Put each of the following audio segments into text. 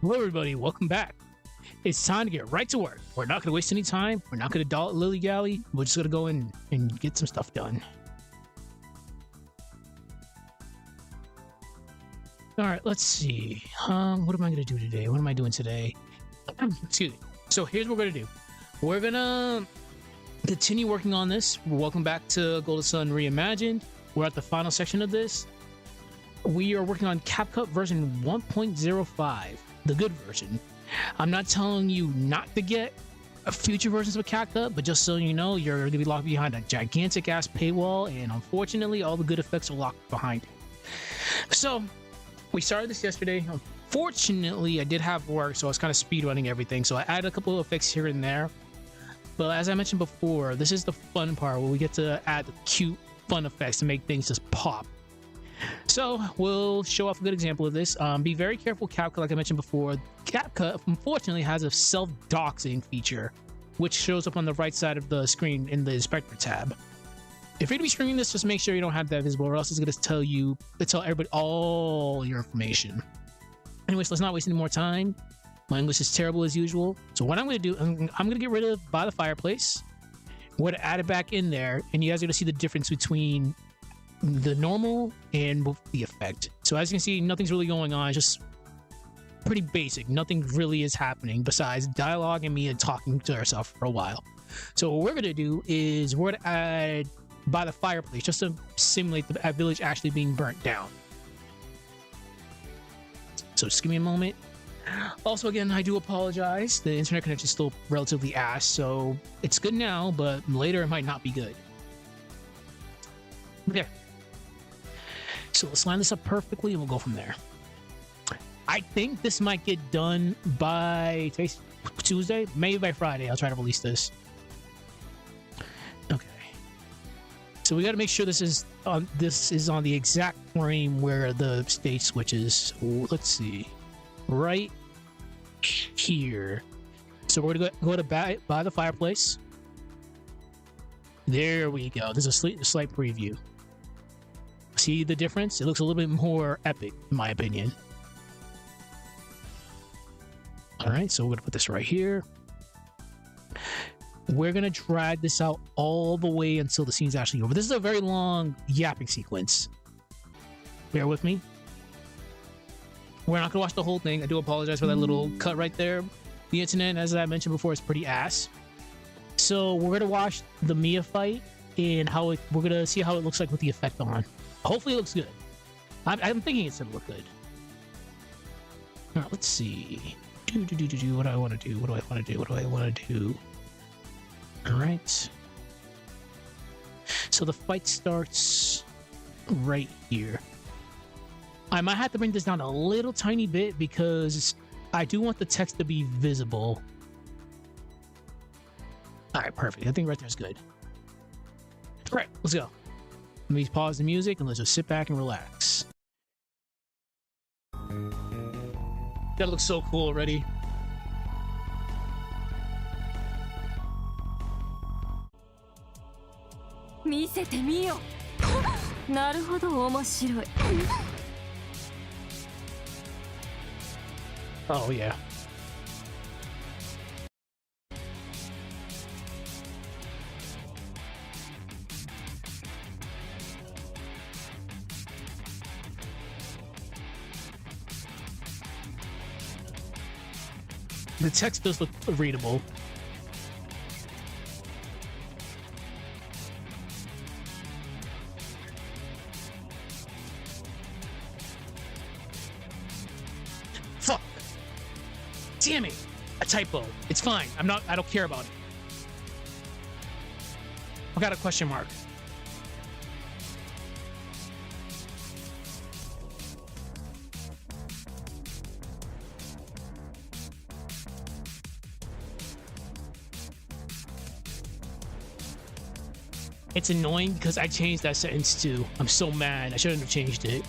Hello everybody, welcome back. It's time to get right to work. We're not going to waste any time. We're not going to lily-gally. We're just going to go in and get some stuff done. All right, let's see. What am I going to do today? What am I doing today? Excuse me. So here's what we're going to do. We're going to continue working on this. Welcome back to Golden Sun Reimagined. We're at the final section of this. We are working on Capcut version 1.05, the good version. I'm not telling you not to get future versions of Capcut, but just so you know, you're going to be locked behind a gigantic ass paywall, and unfortunately, all the good effects are locked behind it. So, we started this yesterday. Unfortunately, I did have work, so I was kind of speedrunning everything. So I added a couple of effects here and there. But as I mentioned before, this is the fun part where we get to add the cute, fun effects to make things just pop. So we'll show off a good example of this. Be very careful, Capcut, like I mentioned before. Capcut, unfortunately, has a self-doxing feature, which shows up on the right side of the screen in the inspector tab. If you're going to be streaming this, just make sure you don't have that visible, or else it's going to tell everybody all your information. Anyways, let's not waste any more time. My English is terrible as usual. So what I'm going to do, I'm going to get rid of by the fireplace. We're going to add it back in there, and you guys are going to see the difference between the normal and the effect. So as you can see, nothing's really going on. It's just pretty basic. Nothing really is happening besides dialogue and me talking to ourselves for a while. So what we're going to do is we're going to add by the fireplace just to simulate the village actually being burnt down. So just give me a moment. Also, again, I do apologize. The internet connection is still relatively ass, so it's good now, but later it might not be good. Okay. So let's line this up perfectly and we'll go from there. I think this might get done by today's Tuesday, maybe by Friday. I'll try to release this. Okay. So we got to make sure this is on the exact frame where the stage switches. So let's see, right here. So we're gonna go to by the fireplace. There we go. There's a slight preview. See the difference? It looks a little bit more epic, in my opinion. All right, so we're gonna put this right here. We're gonna drag this out all the way until the scene's actually over. This is a very long yapping sequence. Bear with me. We're not gonna watch the whole thing. I do apologize for that little cut right there. The internet, as I mentioned before, is pretty ass. So we're gonna watch the Mia fight and we're gonna see how it looks like with the effect on. Hopefully it looks good. I'm thinking it's gonna look good. All right, let's see. What do I want to do? What do I want to do? What do I want to do? All right. So the fight starts right here. I might have to bring this down a little tiny bit because I do want the text to be visible. All right, perfect. I think right there's good. All right, let's go. Let me pause the music and let's just sit back and relax. That looks so cool already. Oh yeah. The text does look readable. Fuck. Damn it. A typo. It's fine. I don't care about it. I got a question mark. It's annoying because I changed that sentence too. I'm so mad. I shouldn't have changed it.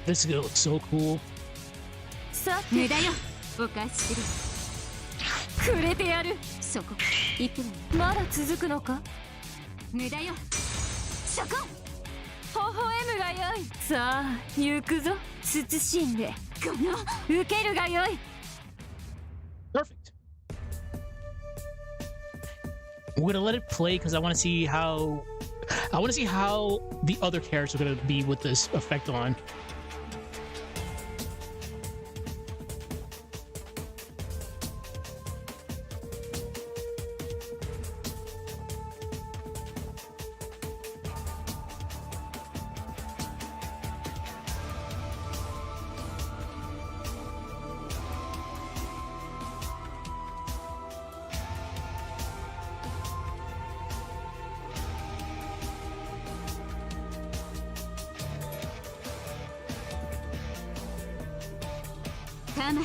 This is gonna look so cool. さて無駄よお返しするくれてやるそこ行くのまだ続くのか無駄よそこ微笑むがよいさあ行くぞ慎んでこの受けるがよい Perfect. We're gonna let it play because I want to see how the other characters are gonna be with this effect on.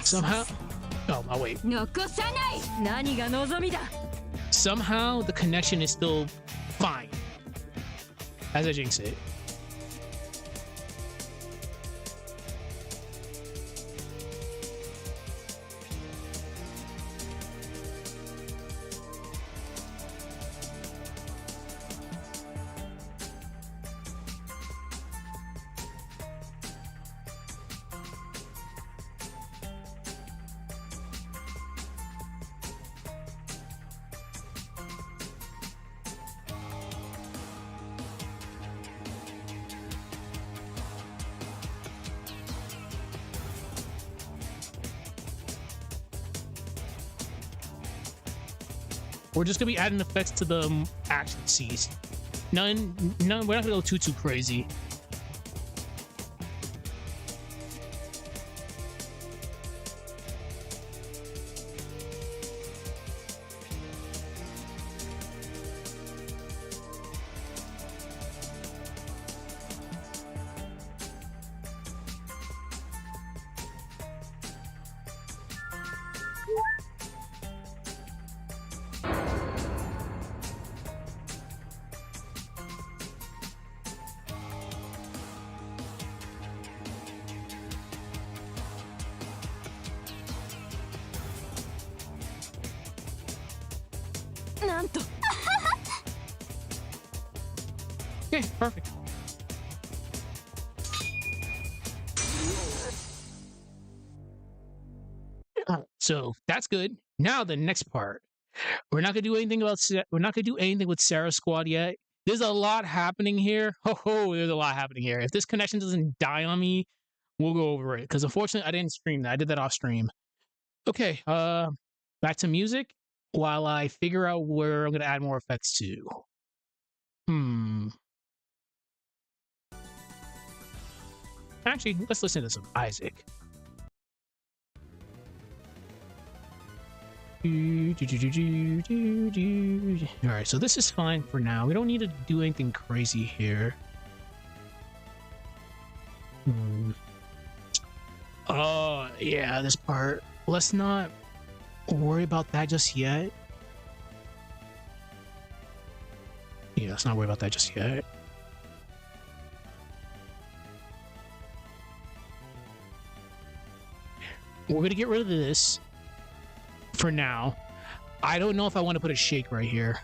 Somehow, oh wait. Somehow the connection is still fine, as I jinx it. We're just gonna be adding effects to the action scenes. None. We're not gonna go too crazy. Okay, perfect. So that's good. Now the next part. We're not gonna do anything with Sarah's squad yet. There's a lot happening here. There's a lot happening here. If this connection doesn't die on me, we'll go over it. Because unfortunately, I didn't stream that. I did that off stream. Okay, back to music while I figure out where I'm gonna add more effects to. Actually, let's listen to some Isaac. Alright, so this is fine for now. We don't need to do anything crazy here. Oh, yeah, this part. Let's not worry about that just yet. Yeah, let's not worry about that just yet. We're gonna get rid of this for now. I don't know if I want to put a shake right here.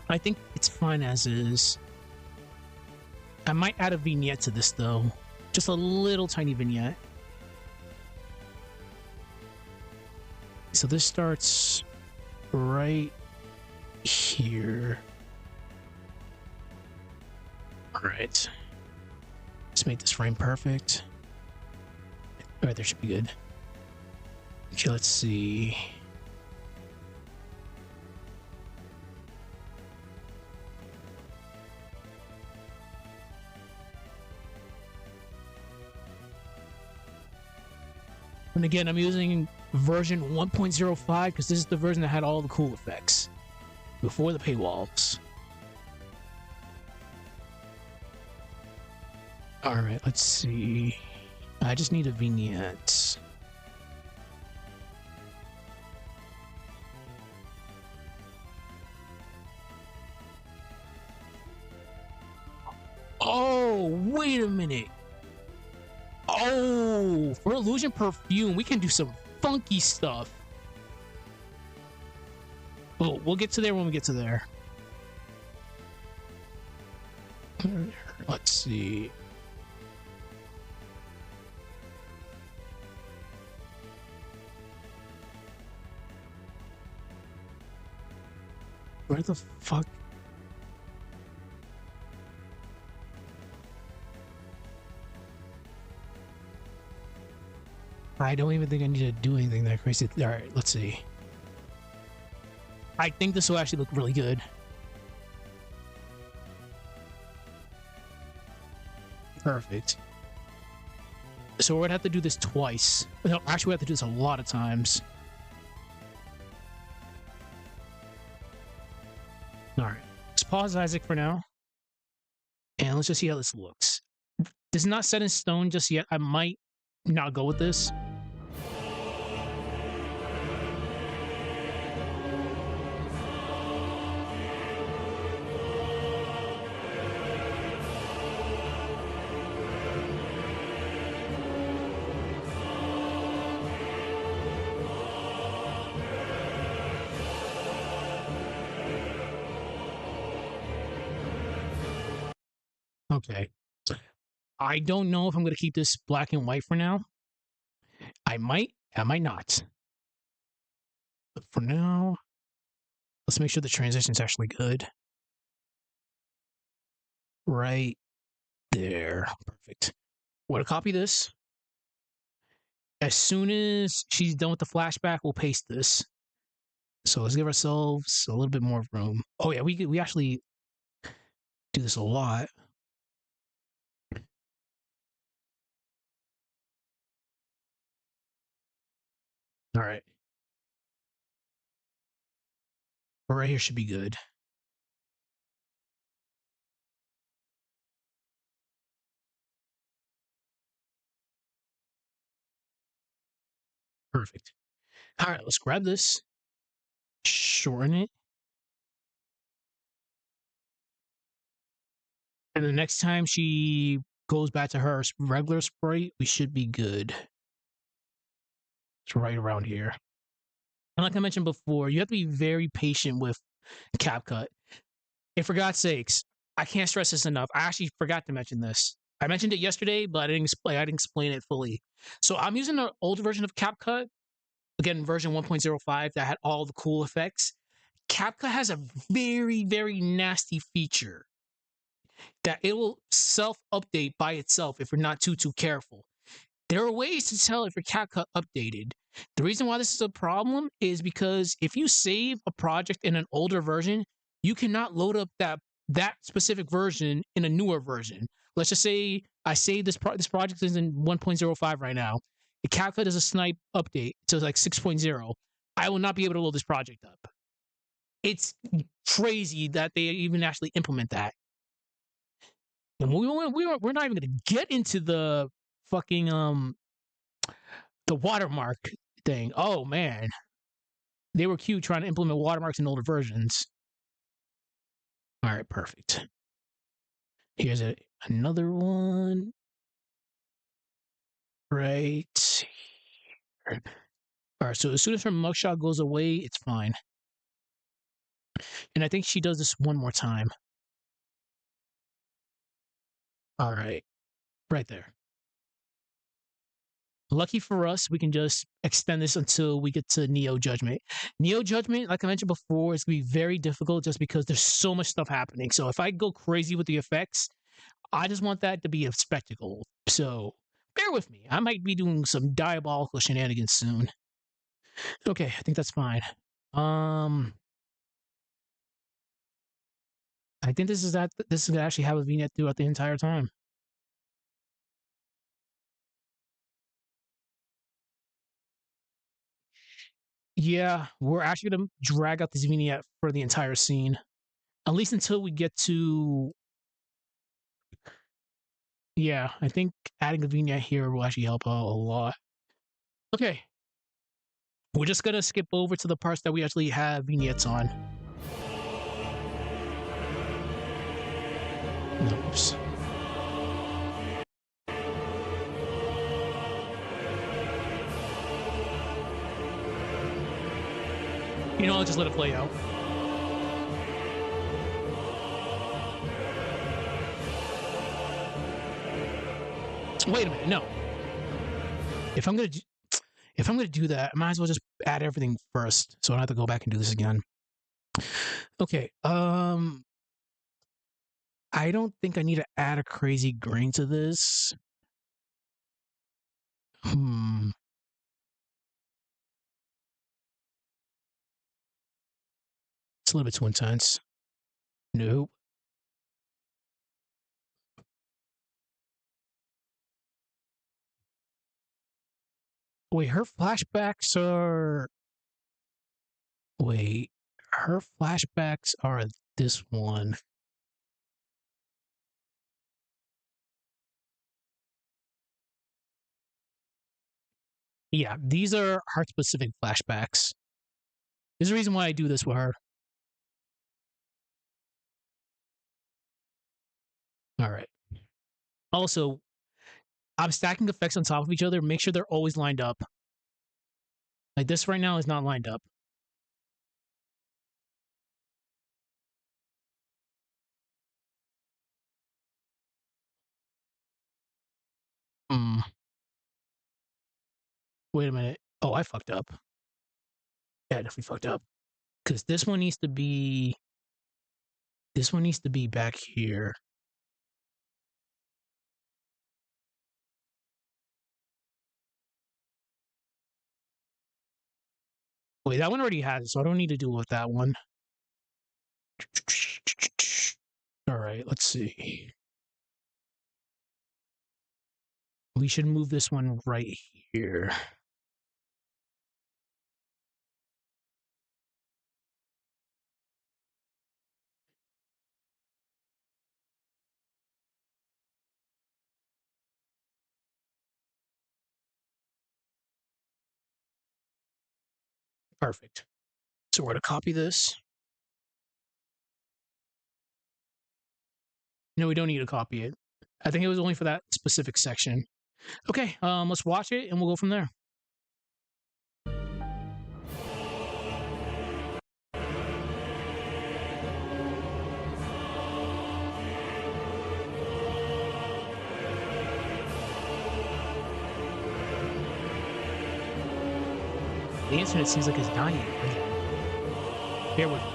I think it's fine as is. I might add a vignette to this though. Just a little tiny vignette. So this starts right here. All right. Let's make this frame perfect. All right, there should be good. Okay, let's see. And again, I'm using version 1.05 because this is the version that had all the cool effects before the paywalls. All right, let's see. I just need a vignette. wait a minute. Oh, for illusion perfume, we can do some funky stuff. Oh, we'll get to there when we get to there. Let's see. Where the fuck? I don't even think I need to do anything that crazy. All right, let's see. I think this will actually look really good. Perfect. So we're gonna have to do this twice. No, actually we have to do this a lot of times. Alright. Let's pause Isaac for now. And let's just see how this looks. This is not set in stone just yet. I might not go with this. Okay. I don't know if I'm going to keep this black and white for now. I might not. But for now, let's make sure the transition's actually good. Right there. Perfect. We're going to copy this. As soon as she's done with the flashback, we'll paste this. So let's give ourselves a little bit more room. Oh yeah, we actually do this a lot. All right. Right here should be good. Perfect. All right, let's grab this. Shorten it. And the next time she goes back to her regular sprite, we should be good. It's right around here. And like I mentioned before, you have to be very patient with Capcut. And for God's sakes, I can't stress this enough. I actually forgot to mention this. I mentioned it yesterday, but I didn't explain it fully. So I'm using the older version of Capcut, again, version 1.05 that had all the cool effects. Capcut has a very, very nasty feature that it will self-update by itself if you're not too careful. There are ways to tell if your Capcut updated. The reason why this is a problem is because if you save a project in an older version, you cannot load up that specific version in a newer version. Let's just say I save this project is in 1.05 right now. The Capcut does a snipe update to like 6.0. I will not be able to load this project up. It's crazy that they even actually implement that. And we're not even going to get into the fucking the watermark thing. Oh man, they were cute trying to implement watermarks in older versions. All right, perfect. Here's another one. Right. All right, so as soon as her mugshot goes away, it's fine. And I think she does this one more time. All right, right there. Lucky for us, we can just extend this until we get to Neo Judgment. Neo Judgment, like I mentioned before, is going to be very difficult just because there's so much stuff happening. So if I go crazy with the effects, I just want that to be a spectacle. So bear with me. I might be doing some diabolical shenanigans soon. Okay, I think that's fine. I think this is going to actually have a vignette throughout the entire time. Yeah, we're actually going to drag out this vignette for the entire scene. At least until we get to... Yeah, I think adding a vignette here will actually help out a lot. Okay. We're just going to skip over to the parts that we actually have vignettes on. Oops. You know, I'll just let it play out. Wait a minute, no. If I'm gonna do that, I might as well just add everything first, so I don't have to go back and do this again. Okay. I don't think I need to add a crazy grain to this. It's a little bit too intense. Nope. Wait, her flashbacks are. Wait, her flashbacks are this one. Yeah, these are heart-specific flashbacks. There's a reason why I do this with her. All right. Also, I'm stacking effects on top of each other. Make sure they're always lined up. Like this right now is not lined up. Wait a minute. Oh, I fucked up. Yeah, I definitely fucked up. Because this one needs to be. This one needs to be back here. Wait, that one already has it, so I don't need to deal with that one. All right, let's see. We should move this one right here. Perfect. So we're going to copy this. No, we don't need to copy it. I think it was only for that specific section. Okay, let's watch it and we'll go from there. The internet seems like it's dying. Bear with me.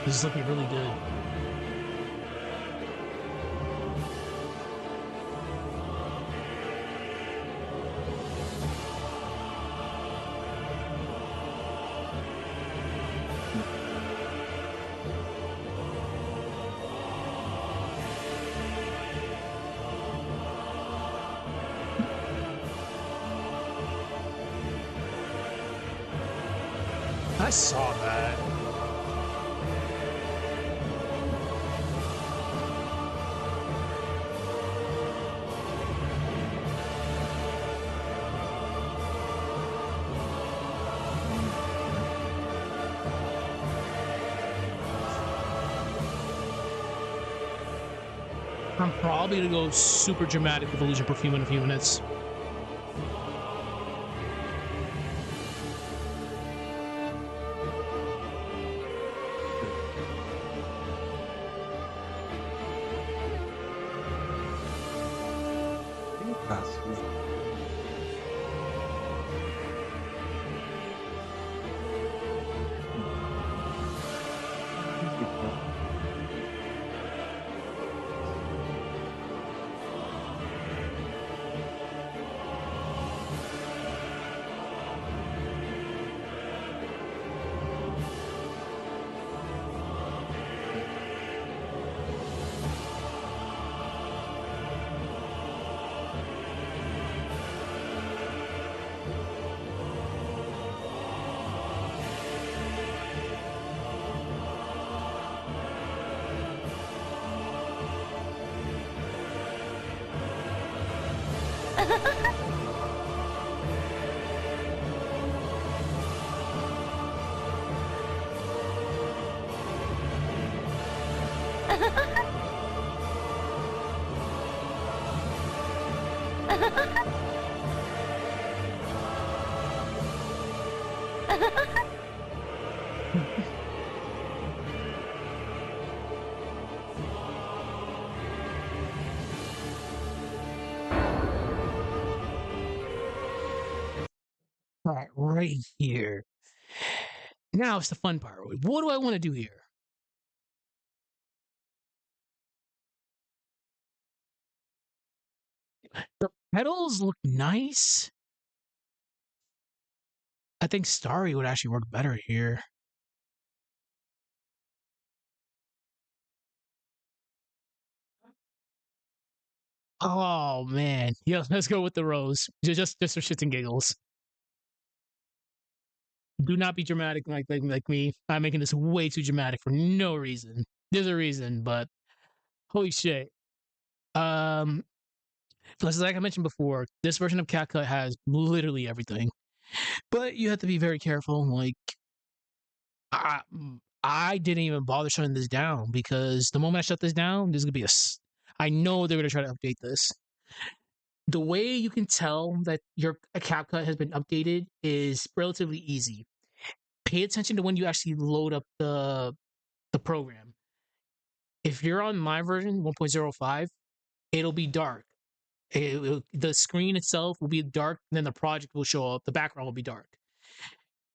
This is looking really good. I saw that. I'm probably gonna go super dramatic with Illusion Perfume in a few minutes. All right here. Now it's the fun part. What do I want to do here? The pedals look nice. I think Starry would actually work better here. Oh man, yeah. Let's go with the rose. Just for shits and giggles. Do not be dramatic like me. I'm making this way too dramatic for no reason. There's a reason, but holy shit. Um, like I mentioned before, this version of Capcut has literally everything, but you have to be very careful. Like, I, I didn't even bother shutting this down because the moment I shut this down, there's gonna be I know they're gonna try to update this. The way you can tell that your CapCut has been updated is relatively easy. Pay attention to when you actually load up the program. If you're on my version 1.05, it'll be dark. The screen itself will be dark, and then the project will show up. The background will be dark.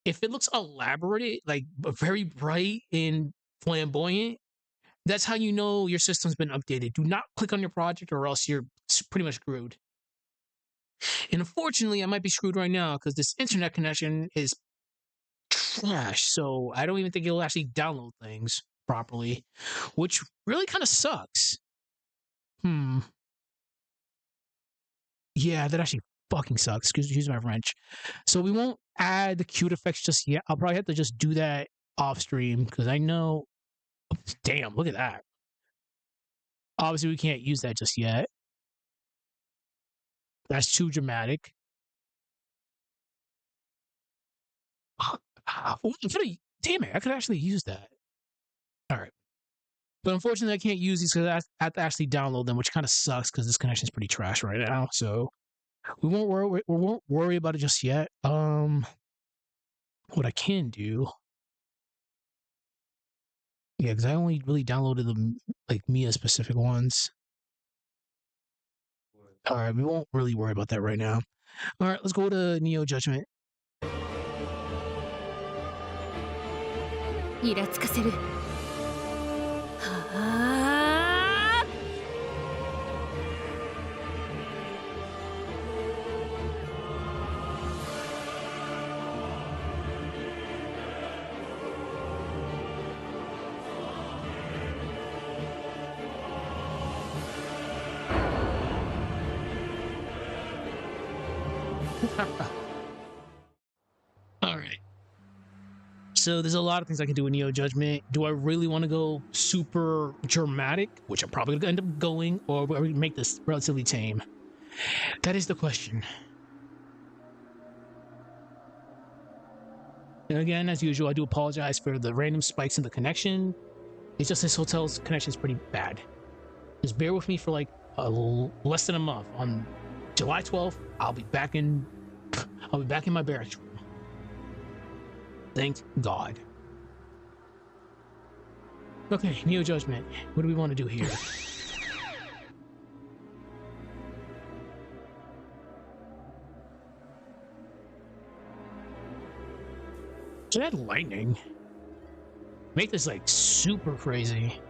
If it looks elaborate, like very bright and flamboyant, that's how you know your system's been updated. Do not click on your project, or else you're pretty much screwed. And unfortunately, I might be screwed right now because this internet connection is trash. So I don't even think it'll actually download things properly, which really kind of sucks. Yeah, that actually fucking sucks. Excuse my French. So we won't add the cute effects just yet. I'll probably have to just do that off stream because I know. Damn, look at that. Obviously, we can't use that just yet. That's too dramatic. Damn it, I could actually use that. All right. But unfortunately, I can't use these because I have to actually download them, which kind of sucks because this connection is pretty trash right now. So we won't worry about it just yet. What I can do, yeah, because I only really downloaded the like Mia specific ones. All right, we won't really worry about that right now. All right, let's go to Neo Judgment. イラつかせる。はあ。All right. So there's a lot of things I can do in Neo Judgment. Do I really want to go super dramatic, which I'm probably gonna end up going, or make this relatively tame? That is the question. And again, as usual, I do apologize for the random spikes in the connection. It's just this hotel's connection is pretty bad. Just bear with me for like less than a month. On July 12th, I'll be back in my barracks room. Thank God. Okay, Neo Judgment. What do we want to do here? Should I add lightning? Make this like super crazy.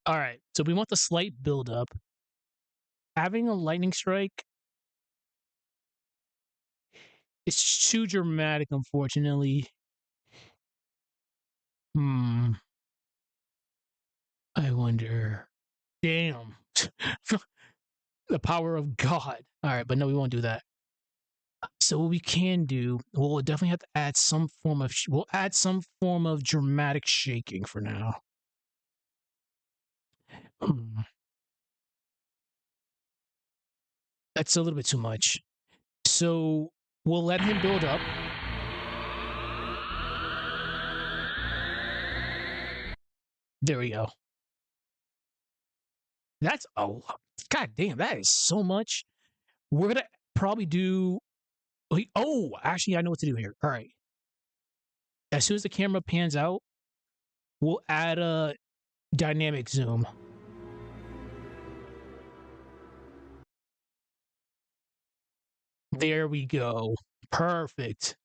All right, so we want the slight build-up. Having a lightning strike is too dramatic, unfortunately. I wonder. Damn. The power of God. All right, but no, we won't do that. So what we can do, we'll definitely have to add some form of we'll add some form of dramatic shaking for now. Hmm. That's a little bit too much. So we'll let him build up. There we go. That's god damn, that is so much. We're gonna probably do. Oh, actually, I know what to do here. All right. As soon as the camera pans out, we'll add a dynamic zoom. There we go. Perfect.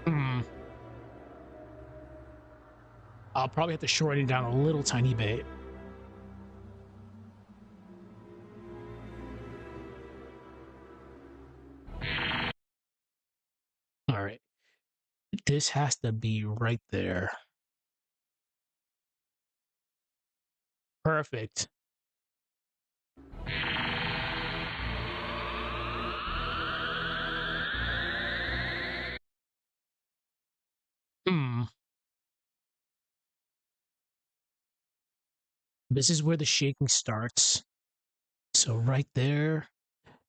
Hmm. I'll probably have to shorten it down a little tiny bit. All right. This has to be right there. Perfect. Hmm. This is where the shaking starts. So right there.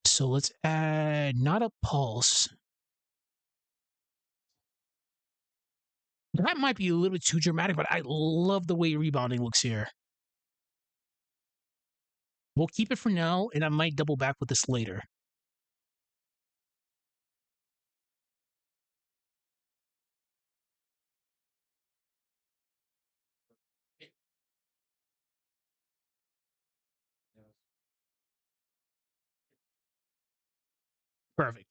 So let's add not a pulse. That might be a little bit too dramatic, but I love the way rebounding looks here. We'll keep it for now, and I might double back with this later. Perfect.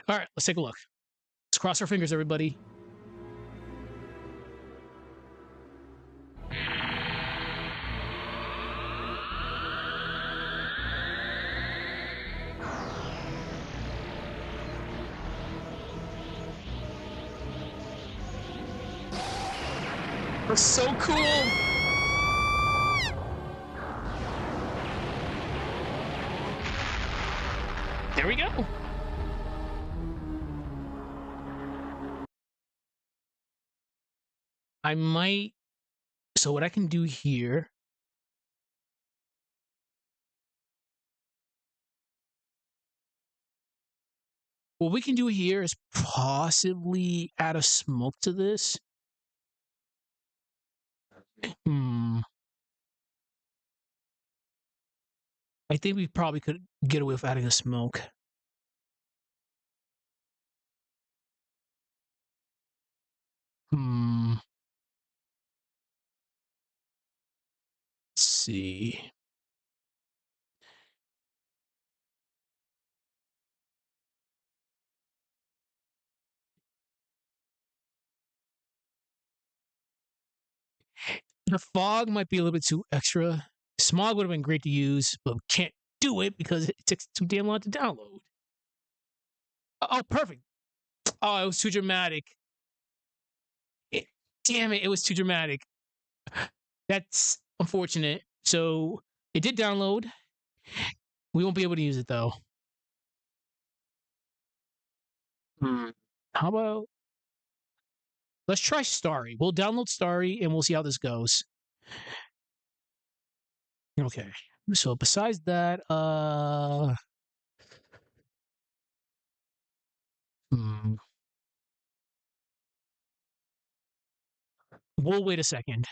All right, let's take a look. Let's cross our fingers, everybody. That's so cool. There we go. I might. So what I can do here. What we can do here is possibly add a smoke to this. Hmm. I think we probably could get away with adding a smoke. Hmm. Let's see. The fog might be a little bit too extra. Smog would have been great to use, but we can't do it because it takes too damn long to download. Oh, perfect. Oh, it was too dramatic. It, damn it, it was too dramatic. That's unfortunate. So it did download. We won't be able to use it though. Hmm. How about let's try Starry. We'll download Starry and we'll see how this goes. Okay. So besides that, hmm, we'll wait a second.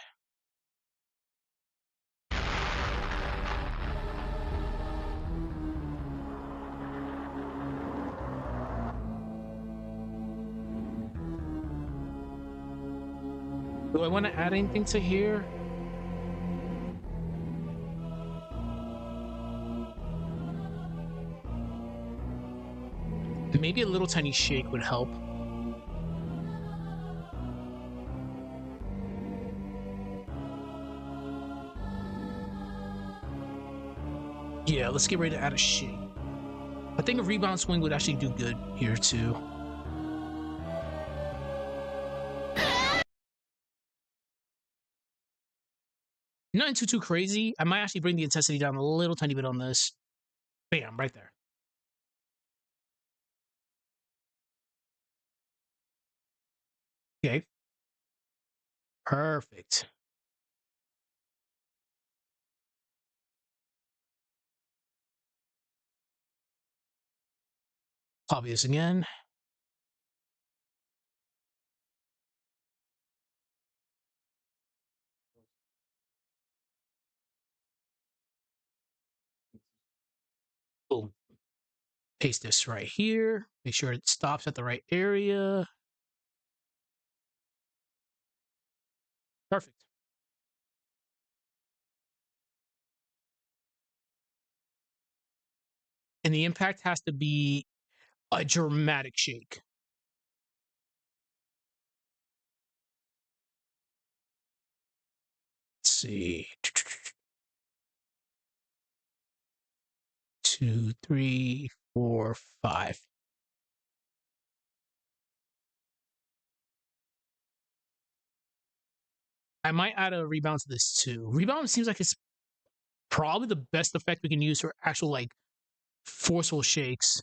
Do I want to add anything to here? Maybe a little tiny shake would help. Yeah, let's get ready to add a shake. I think a rebound swing would actually do good here too. Nothing too crazy. I might actually bring the intensity down a little tiny bit on this. Bam, right there. Okay. Perfect. Obvious again. Boom. Paste this right here. Make sure it stops at the right area. Perfect. And the impact has to be a dramatic shake. Let's see. 2, 3, 4, 5. I might add a rebound to this too. Rebound seems like it's probably the best effect we can use for actual like forceful shakes.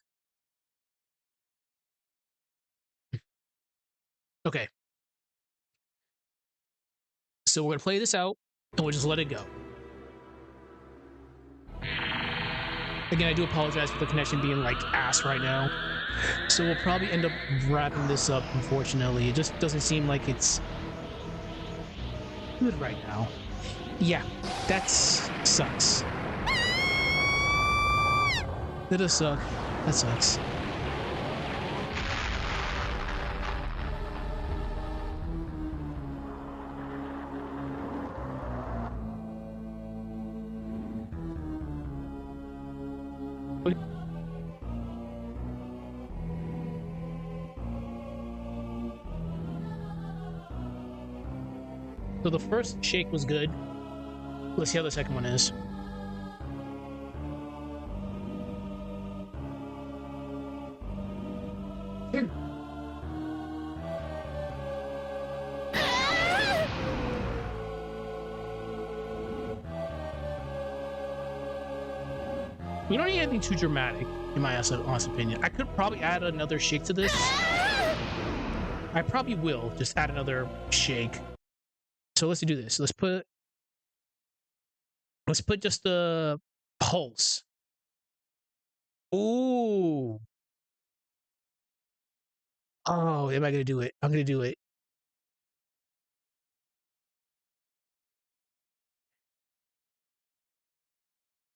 Okay. So we're gonna play this out and we'll just let it go. Again, I do apologize for the connection being like ass right now. So we'll probably end up wrapping this up, unfortunately. It just doesn't seem like it's good right now. Yeah, that sucks. That does suck. That sucks. So the first shake was good. Let's see how the second one is. We don't need anything too dramatic, in my honest opinion. I could probably add another shake to this. I probably will just add another shake. So let's do this. Let's put just the pulse. Ooh. Oh, am I gonna do it? I'm gonna do it.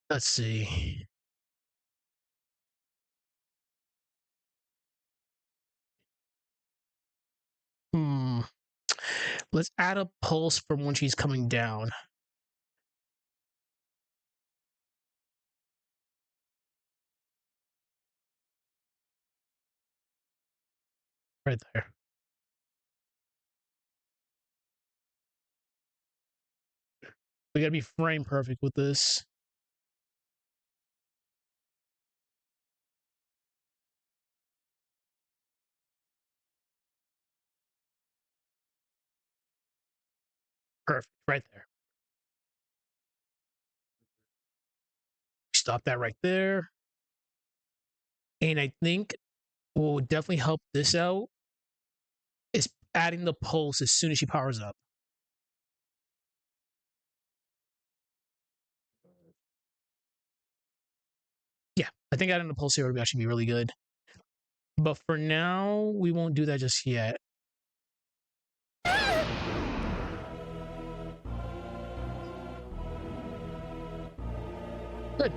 Let's see. Hmm. Let's add a pulse from when she's coming down. Right there. We gotta be frame perfect with this. Perfect. Right there. Stop that right there. And I think what would definitely help this out is adding the pulse as soon as she powers up. Yeah, I think adding the pulse here would actually be really good. But for now, we won't do that just yet. Good.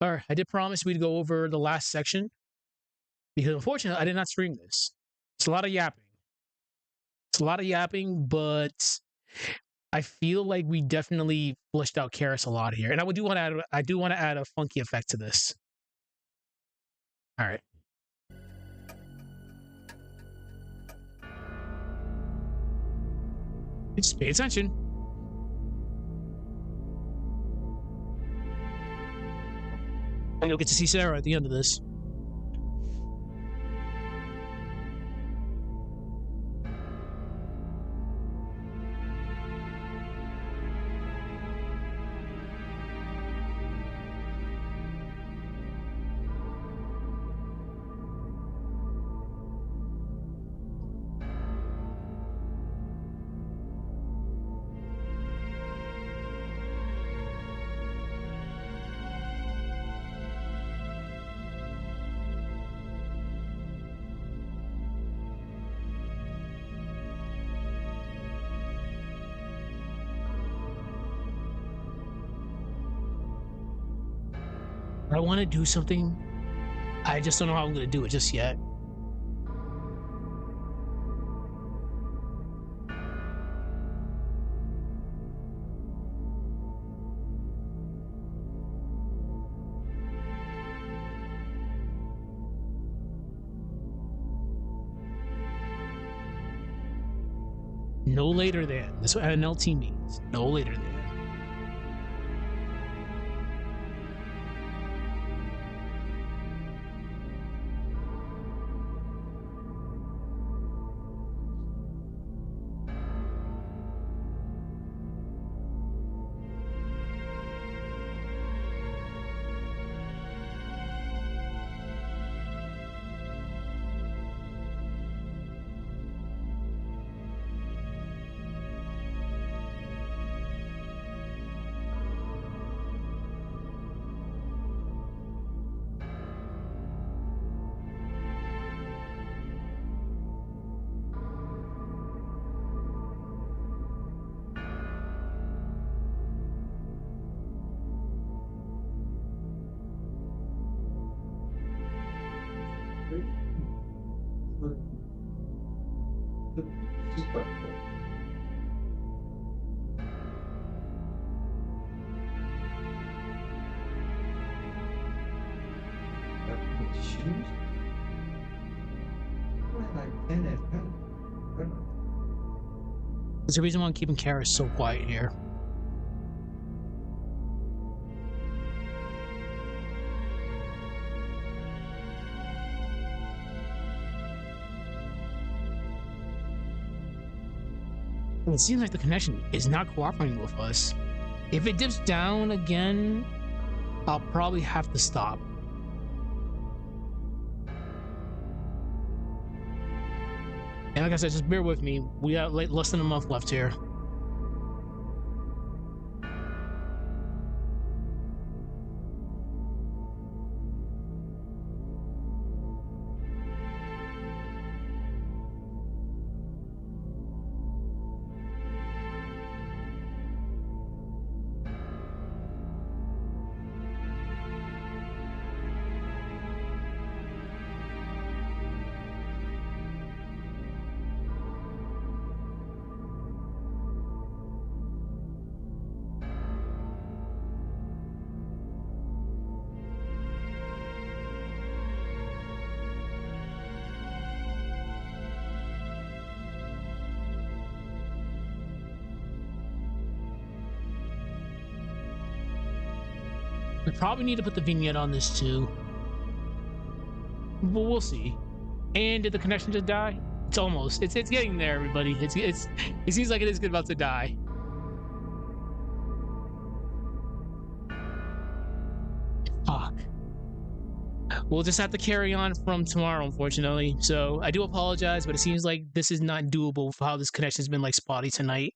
All right, I did promise we'd go over the last section because unfortunately I did not stream this. It's a lot of yapping. It's a lot of yapping, but I feel like we definitely fleshed out Karis a lot here, and I do want to add a funky effect to this. All right. Just pay attention. And you'll get to see Sarah at the end of this. I want to do something. I just don't know how I'm going to do it just yet. No later than. That's what NLT means. No later than. There's a reason why I'm keeping Karis so quiet here. It seems like the connection is not cooperating with us. If it dips down again, I'll probably have to stop. And like I said, just bear with me. We got less than a month left here. We probably need to put the vignette on this too. But we'll see. And did the connection just die? It's almost. It's getting there, everybody. It seems like it is about to die. Fuck. We'll just have to carry on from tomorrow, unfortunately. So I do apologize, but it seems like this is not doable for how this connection's been like spotty tonight.